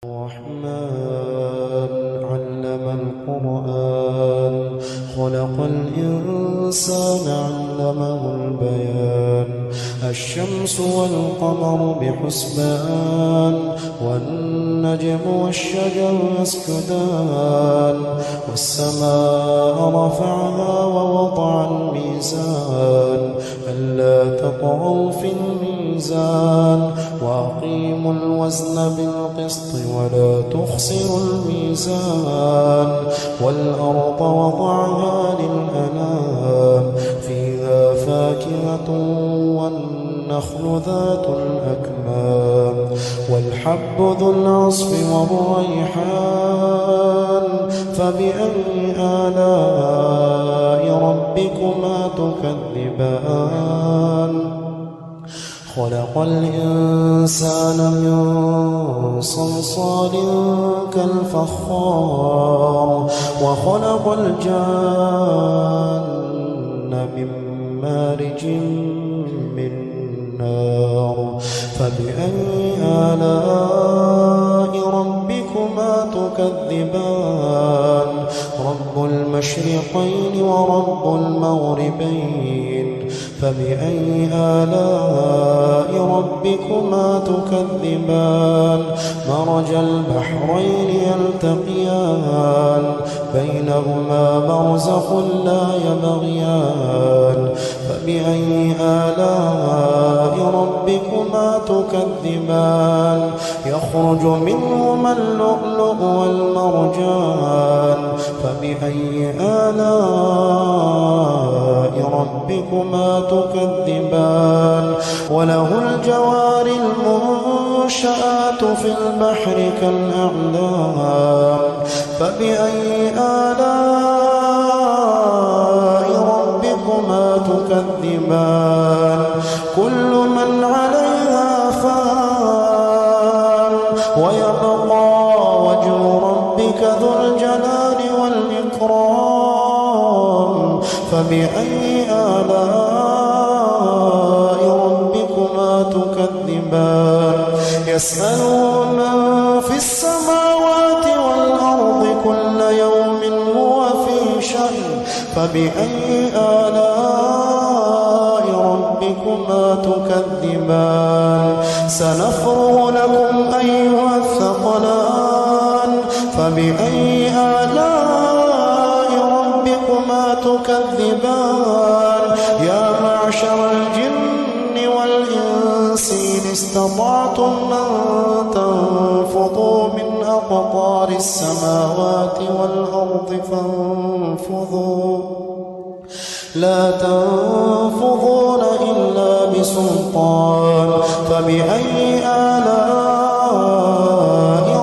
الرحمن علم القرآن خلق الإنسان علمه البيان الشمس والقمر بحسبان والنجم والشجر يسجدان والسماء رفعها ووضع الميزان ألا تطغوا في الميزان وأقيموا الوزن بالقسط ولا تخسروا الميزان والأرض وضعها للأنام فيها فاكهة والنخل ذات الأكمام والحب ذو العصف والريحان فبأي آلاء ربكما تكذبان خلق الإنسان من صلصال كالفخار وخلق الجان من مارج من نار فبأي آلاء ربكما تكذبان رب المشرقين ورب المغربين فبأي آلاء ربكما تكذبان مرج البحرين يلتقيان بينهما برزخ لا يبغيان فبأي آلاء ربكما تكذبان يخرج منهما اللؤلؤ والمرجان فبأي آلاء ربكما تكذبان وله الجوار المنشآت في البحر كالأعلام فبأي آلاء ربكما تكذبان كل من عليها فان ويبقى وجه ربك ذو الجلال والإكرام فبأي آلاء ربكما تكذبان يسأله من في السماوات والأرض كل يوم هو في شأن فبأي آلاء ربكما تكذبان سنفرغ لكم أيها الثقلان فبأي آلاء ربكما تكذبان يا معشر الجن والإنس إن استطعتم أن تنفضوا من أقطار السماوات والأرض فانفضوا لا تنفضون إلا بسلطان فبأي آلاء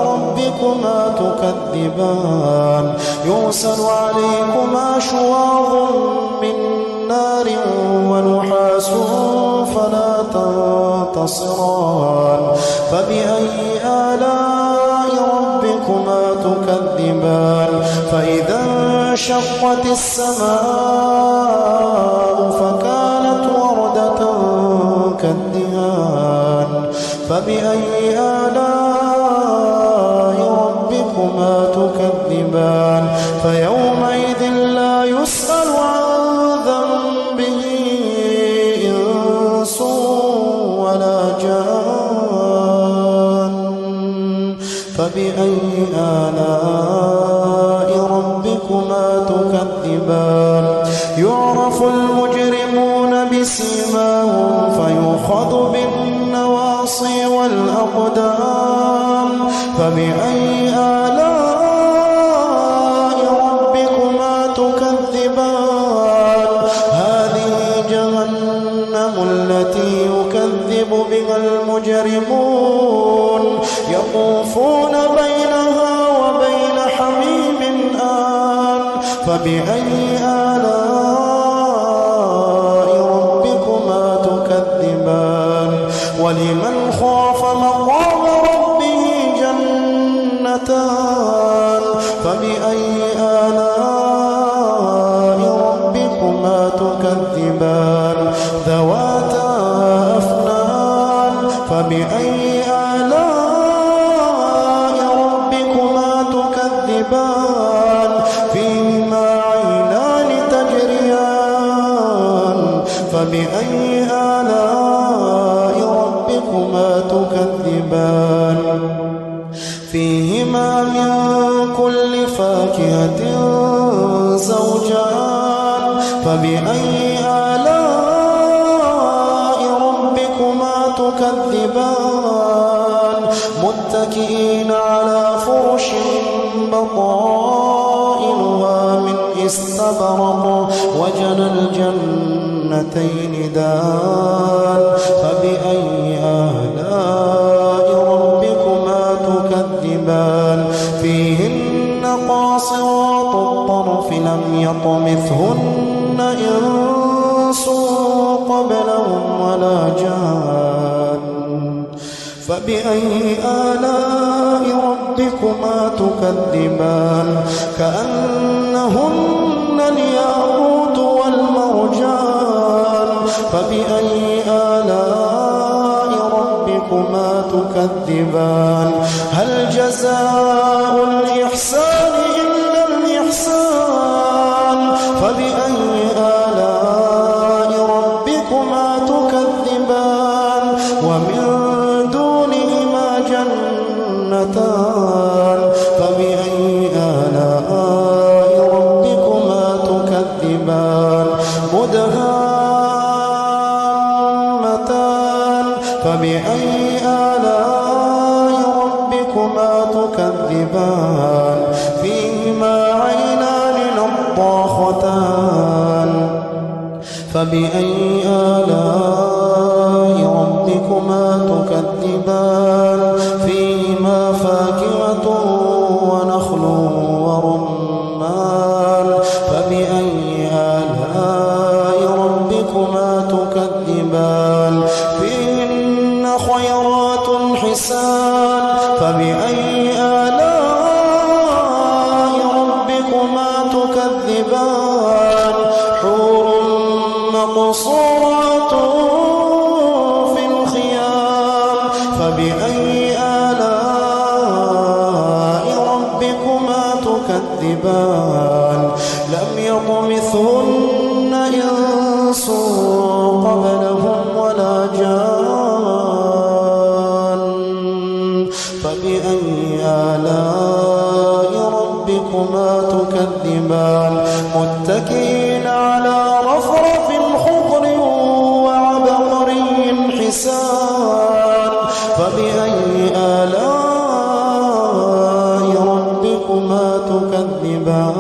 ربكما تكذبان يرسل عليكما شواظ من نار ونحاس فلا تنتصران فبأي آلاء ربكما تكذبان فإذا انشقت السماء فكانت وردة كالدهان فبأي آلاء ربكما تكذبان فيومئذ لا يسأل عن ذنبه إنس ولا جان فبأي آلاء ربكما تكذبان يعرف المجرمون بسيماهم فيؤخذ بالنواصي والأقدام فبأي آلاء ربكما تكذبان هذه جهنم التي يكذب بها المجرمون يطوفون بينها وبين حميم آن فبأي آلاء ربكما تكذبان ولمن خاف مقام ربه جنتان فبأي آلاء ربكما تكذبان ذواتا أفنان فبأي آلاء آلاء ربكما تكذبان فيهما من كل فاكهة زوجان فبأي آلاء ربكما تكذبان متكئين على فرش بطائنها من استبرق وجنى الجنتين دان فبأي آلاء ربكما تكذبان فيهن قاصرات الطرف لم يطمثهن إنس قبلهم ولا جان فبأي آلاء ربكما تكذبان كأنهن الياقوت والمرجان فبأي آلاء ربكما تكذبان هل جزاء الإحسان إلا الإحسان فبأي آلاء ربكما تكذبان ومن دونهما جنتان فبأي آلاء ربكما تكذبان مدهامتان فبأي آلاء ربكما تكذبان فيهما عينان نضاختان فبأي آلاء ربكما تكذبان فيهما فاكهة ونخل ورمان فبأي آلاء ربكما تكذبان فيهن خيرات حسان فبأي آلاء ربكما تكذبان حور مقصورات في الخيام فبأي آلاء ربكما تكذبان لم يطمثهن إنس قبلهم ولا جان فبأي آلاء ربكما تكذبان متكئين على رفرف خضر وعبقري حسان فبأي آلاء ربكما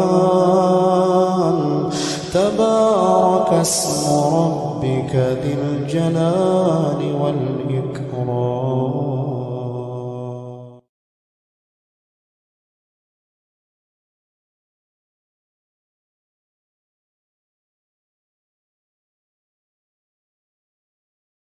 تكذبان تبارك اسم ربك ذي الجلال والإكرام